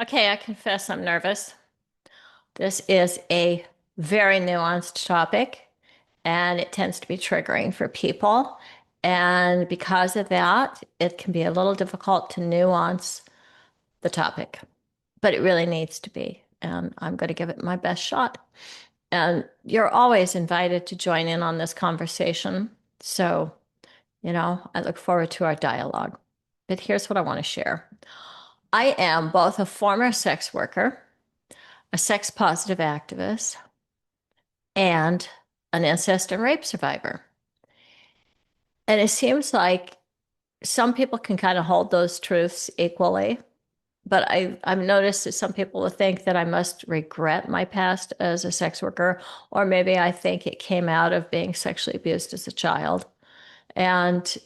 Okay, I confess I'm nervous. This is a very nuanced topic, and it tends to be triggering for people. And because of that, it can be a little difficult to nuance the topic, but it really needs to be. And I'm going to give it my best shot. And you're always invited to join in on this conversation. So, I look forward to our dialogue. But here's what I want to share. I am both a former sex worker, a sex positive activist, and an incest and rape survivor. And it seems like some people can kind of hold those truths equally. But I've noticed that some people will think that I must regret my past as a sex worker, or maybe I think it came out of being sexually abused as a child. And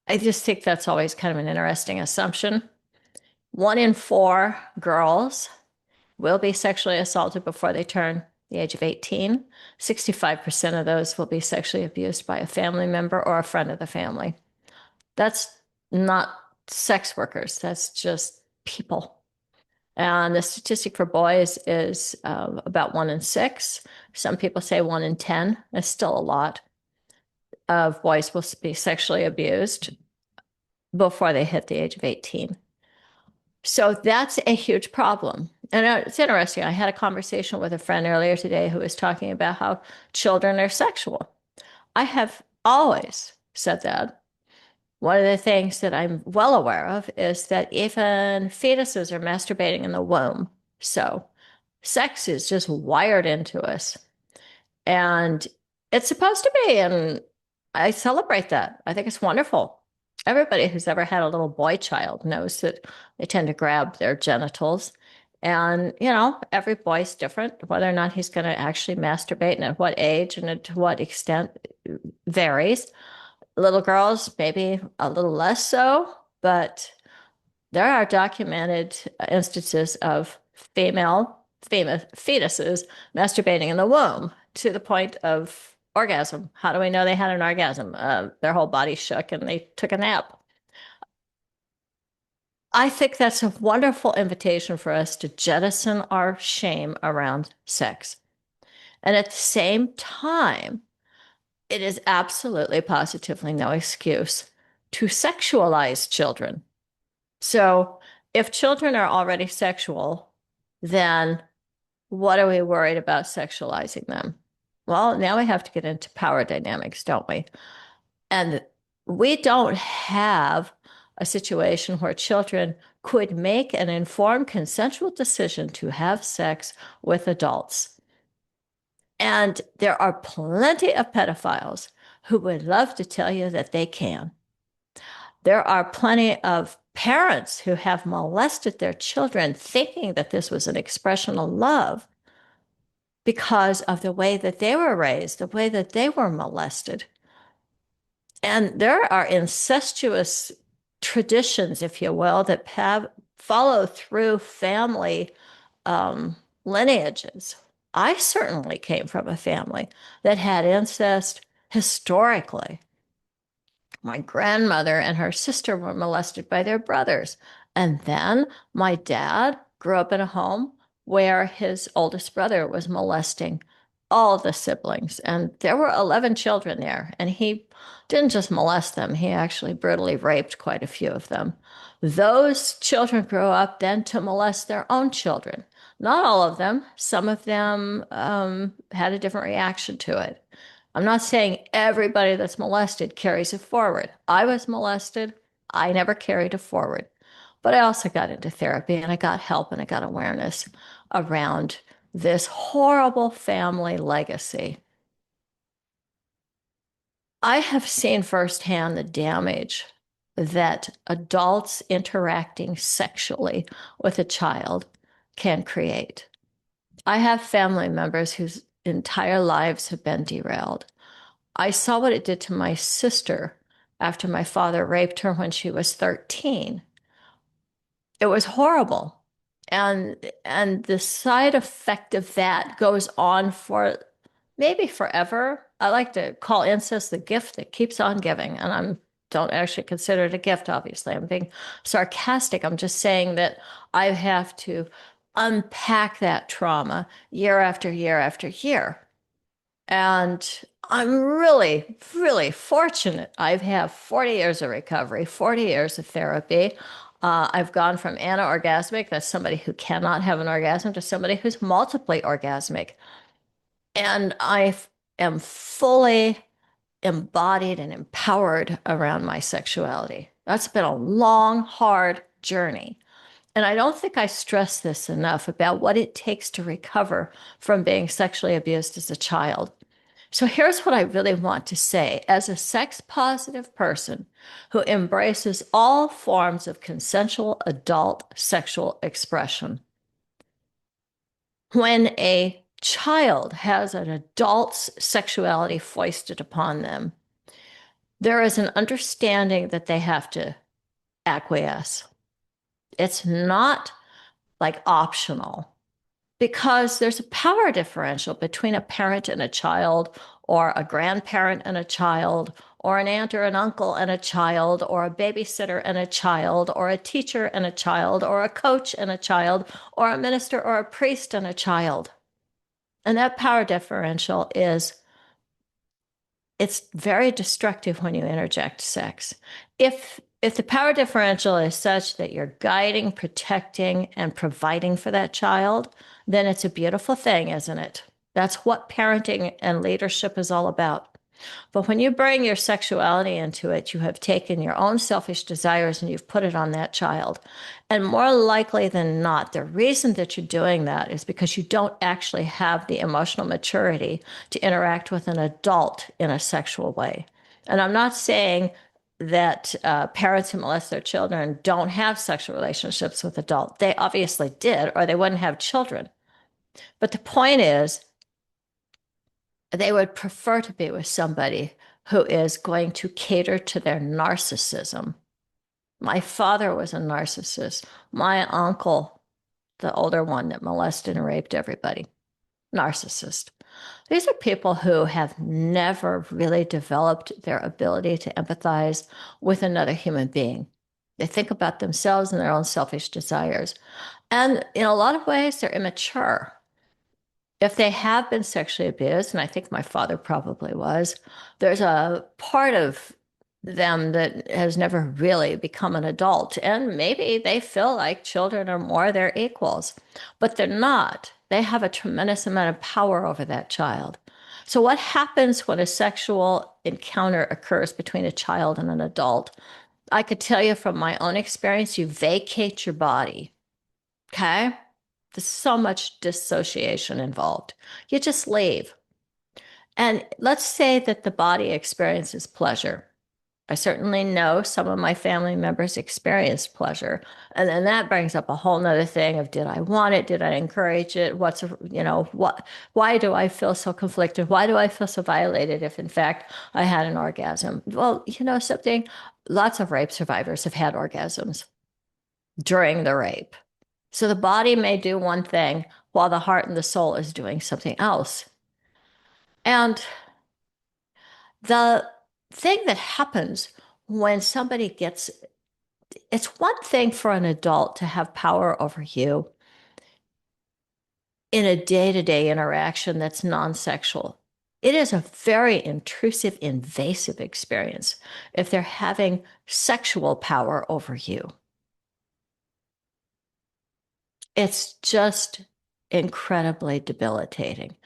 I just think that's always kind of an interesting assumption. 1 in 4 girls will be sexually assaulted before they turn the age of 18. 65% of those will be sexually abused by a family member or a friend of the family. That's not sex workers, that's just people. And the statistic for boys is about 1 in 6. Some people say 1 in 10. It's still a lot of boys will be sexually abused before they hit the age of 18. So that's a huge problem. And it's interesting. I had a conversation with a friend earlier today who was talking about how children are sexual. I have always said that. One of the things that I'm well aware of is that even fetuses are masturbating in the womb. So sex is just wired into us. And it's supposed to be. And I celebrate that. I think it's wonderful. Everybody who's ever had a little boy child knows that they tend to grab their genitals. And, every boy's different. Whether or not he's going to actually masturbate and at what age and to what extent varies. Little girls, maybe a little less so, but there are documented instances of famous fetuses masturbating in the womb to the point of orgasm. How do we know they had an orgasm? Their whole body shook and they took a nap. I think that's a wonderful invitation for us to jettison our shame around sex. And at the same time, it is absolutely positively no excuse to sexualize children. So if children are already sexual, then what are we worried about sexualizing them? Well, now we have to get into power dynamics, don't we? And we don't have a situation where children could make an informed consensual decision to have sex with adults. And there are plenty of pedophiles who would love to tell you that they can. There are plenty of parents who have molested their children thinking that this was an expression of love because of the way that they were raised, the way that they were molested. And there are incestuous traditions, if you will, that have follow through family lineages. I certainly came from a family that had incest historically. My grandmother and her sister were molested by their brothers. And then my dad grew up in a home where his oldest brother was molesting all the siblings. And there were 11 children there. And he didn't just molest them, he actually brutally raped quite a few of them. Those children grew up then to molest their own children. Not all of them, some of them had a different reaction to it. I'm not saying everybody that's molested carries it forward. I was molested. I never carried it forward. But I also got into therapy and I got help and I got awareness around this horrible family legacy. I have seen firsthand the damage that adults interacting sexually with a child can create. I have family members whose entire lives have been derailed. I saw what it did to my sister after my father raped her when she was 13. It was horrible. And the side effect of that goes on for maybe forever. I like to call incest the gift that keeps on giving, and I'm don't actually consider it a gift, obviously. I'm being sarcastic. I'm just saying that I have to unpack that trauma year after year after year. And I'm really, really fortunate. I've had 40 years of recovery, 40 years of therapy. I've gone from anorgasmic, that's somebody who cannot have an orgasm, to somebody who's multiply orgasmic. And I am fully embodied and empowered around my sexuality. That's been a long, hard journey. And I don't think I stress this enough about what it takes to recover from being sexually abused as a child. So here's what I really want to say. As a sex positive person who embraces all forms of consensual adult sexual expression, when a child has an adult's sexuality foisted upon them, there is an understanding that they have to acquiesce. It's not like optional because there's a power differential between a parent and a child, or a grandparent and a child, or an aunt or an uncle and a child, or a babysitter and a child, or a teacher and a child, or a coach and a child, or a minister or a priest and a child. And that power differential is it's very destructive when you interject sex. If the power differential is such that you're guiding, protecting, and providing for that child, then it's a beautiful thing, isn't it? That's what parenting and leadership is all about. But when you bring your sexuality into it, you have taken your own selfish desires and you've put it on that child. And more likely than not, the reason that you're doing that is because you don't actually have the emotional maturity to interact with an adult in a sexual way. And I'm not saying that parents who molest their children don't have sexual relationships with adults. They obviously did, or they wouldn't have children. But the point is, they would prefer to be with somebody who is going to cater to their narcissism. My father was a narcissist. My uncle, the older one that molested and raped everybody, narcissist. These are people who have never really developed their ability to empathize with another human being. They think about themselves and their own selfish desires. And in a lot of ways, they're immature. If they have been sexually abused, and I think my father probably was, there's a part of them that has never really become an adult. And maybe they feel like children are more their equals, but they're not. They have a tremendous amount of power over that child. So, what happens when a sexual encounter occurs between a child and an adult? I could tell you from my own experience, you vacate your body. Okay? There's so much dissociation involved. You just leave. And let's say that the body experiences pleasure. I certainly know some of my family members experienced pleasure. And then that brings up a whole nother thing of did I want it? Did I encourage it? Why do I feel so conflicted? Why do I feel so violated if in fact I had an orgasm? Well, you know something, lots of rape survivors have had orgasms during the rape. So the body may do one thing while the heart and the soul is doing something else. And the thing that happens when somebody gets, it's one thing for an adult to have power over you in a day to day interaction that's non sexual. It is a very intrusive, invasive experience if they're having sexual power over you. It's just incredibly debilitating.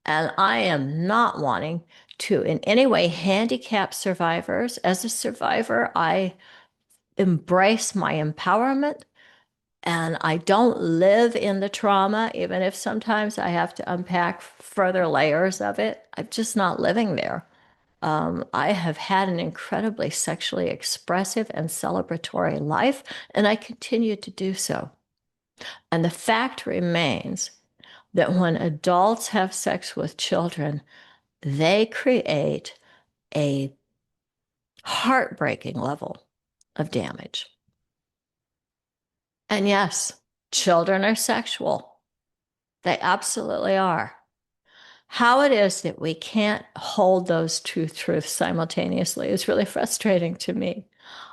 And I am not wanting to in any way handicap survivors. As a survivor, I embrace my empowerment and I don't live in the trauma, even if sometimes I have to unpack further layers of it. I'm just not living there. I have had an incredibly sexually expressive and celebratory life, and I continue to do so. And the fact remains that when adults have sex with children, they create a heartbreaking level of damage. And yes, children are sexual. They absolutely are. How it is that we can't hold those two truths simultaneously is really frustrating to me.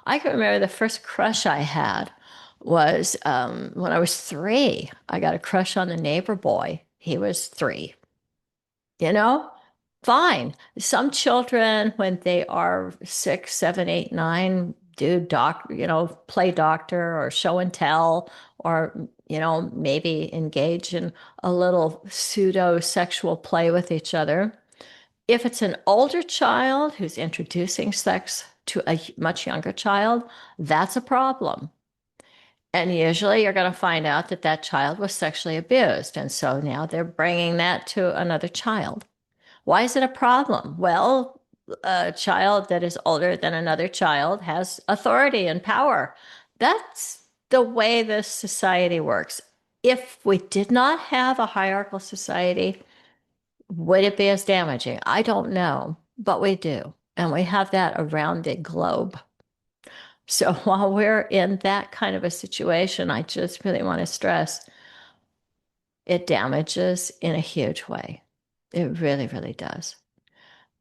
I can remember the first crush I had was when I was 3. I got a crush on the neighbor boy. He was 3. You know, fine. Some children, when they are 6, 7, 8, 9, do play doctor or show and tell, or, maybe engage in a little pseudo sexual play with each other. If it's an older child who's introducing sex to a much younger child, that's a problem. And usually you're going to find out that that child was sexually abused. And so now they're bringing that to another child. Why is it a problem? Well, a child that is older than another child has authority and power. That's the way this society works. If we did not have a hierarchical society, would it be as damaging? I don't know, but we do. And we have that around the globe. So while we're in that kind of a situation, I just really want to stress it damages in a huge way. It really, really does.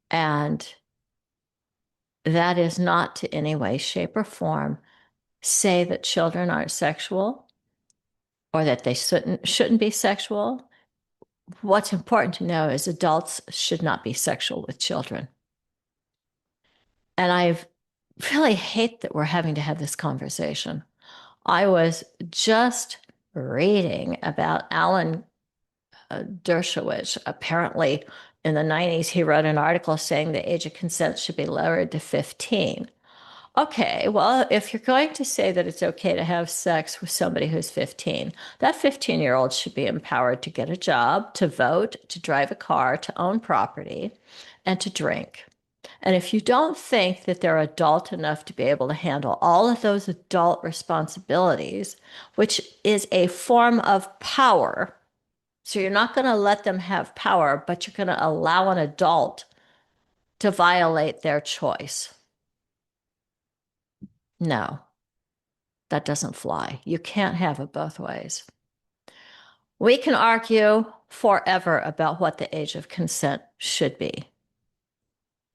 And that is not to any way, shape, or form say that children aren't sexual or that they shouldn't be sexual. What's important to know is adults should not be sexual with children. And I really hate that we're having to have this conversation. I was just reading about Alan Dershowitz. Apparently, in the 90s, he wrote an article saying the age of consent should be lowered to 15. Okay, well, if you're going to say that it's okay to have sex with somebody who's 15, that 15-year-old should be empowered to get a job, to vote, to drive a car, to own property, and to drink. And if you don't think that they're adult enough to be able to handle all of those adult responsibilities, which is a form of power, so you're not going to let them have power, but you're going to allow an adult to violate their choice. No, that doesn't fly. You can't have it both ways. We can argue forever about what the age of consent should be.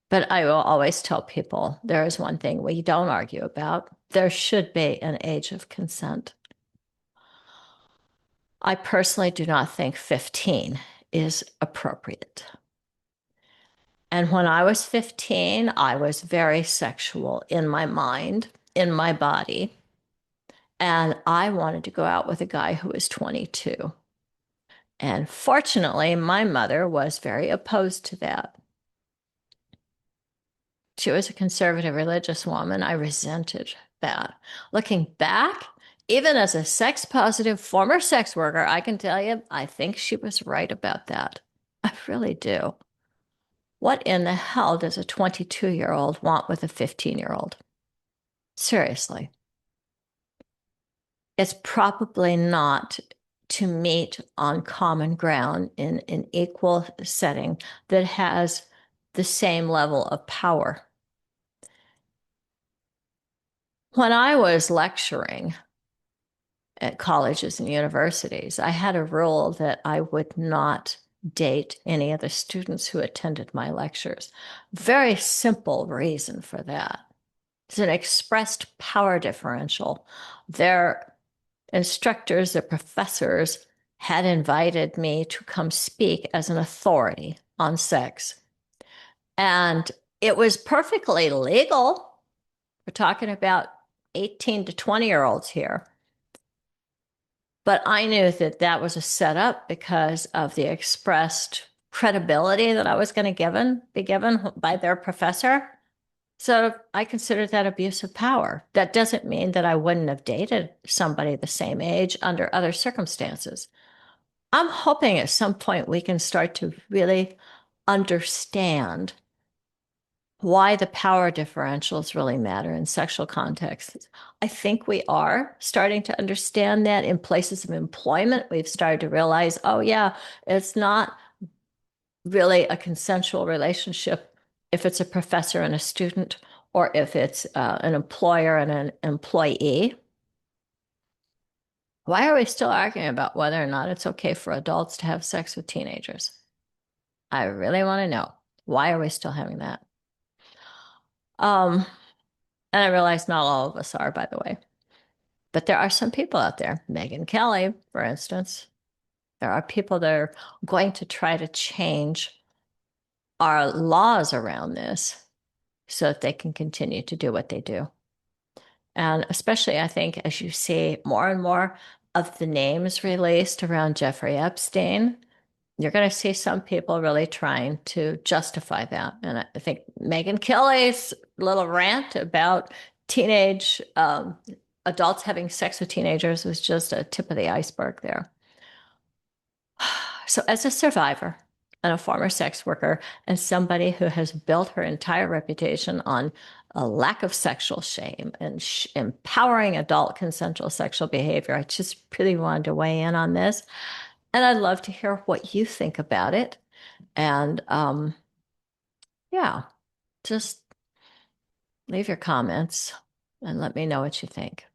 But I will always tell people there is one thing we don't argue about. There should be an age of consent. I personally do not think 15 is appropriate. And when I was 15, I was very sexual in my mind, in my body. And I wanted to go out with a guy who was 22. And fortunately, my mother was very opposed to that. She was a conservative religious woman. I resented that. Looking back, even as a sex positive former sex worker, I can tell you, I think she was right about that. I really do. What in the hell does a 22-year-old want with a 15-year-old? Seriously. It's probably not to meet on common ground in an equal setting that has the same level of power. When I was lecturing at colleges and universities, I had a rule that I would not date any of the students who attended my lectures. Very simple reason for that. It's an expressed power differential. Their instructors, their professors had invited me to come speak as an authority on sex. And it was perfectly legal. We're talking about 18 to 20-year-olds here. But I knew that that was a setup because of the expressed credibility that I was going to be given by their professor. So I considered that abuse of power. That doesn't mean that I wouldn't have dated somebody the same age under other circumstances. I'm hoping at some point we can start to really understand why the power differentials really matter in sexual contexts. I think we are starting to understand that in places of employment. We've started to realize, oh, yeah, it's not really a consensual relationship if it's a professor and a student, or if it's an employer and an employee. Why are we still arguing about whether or not it's okay for adults to have sex with teenagers? I really want to know, why are we still having that? Um, and I realize not all of us are, by the way, but there are some people out there, Megyn Kelly, for instance. There are people that are going to try to change our laws around this so that they can continue to do what they do. And especially, I think, as you see more and more of the names released around Jeffrey Epstein, you're going to see some people really trying to justify that. And I think Megyn Kelly's little rant about teenage adults having sex with teenagers was just a tip of the iceberg there. So, as a survivor and a former sex worker, and somebody who has built her entire reputation on a lack of sexual shame and empowering adult consensual sexual behavior, I just really wanted to weigh in on this. And I'd love to hear what you think about it. And yeah, just leave your comments and let me know what you think.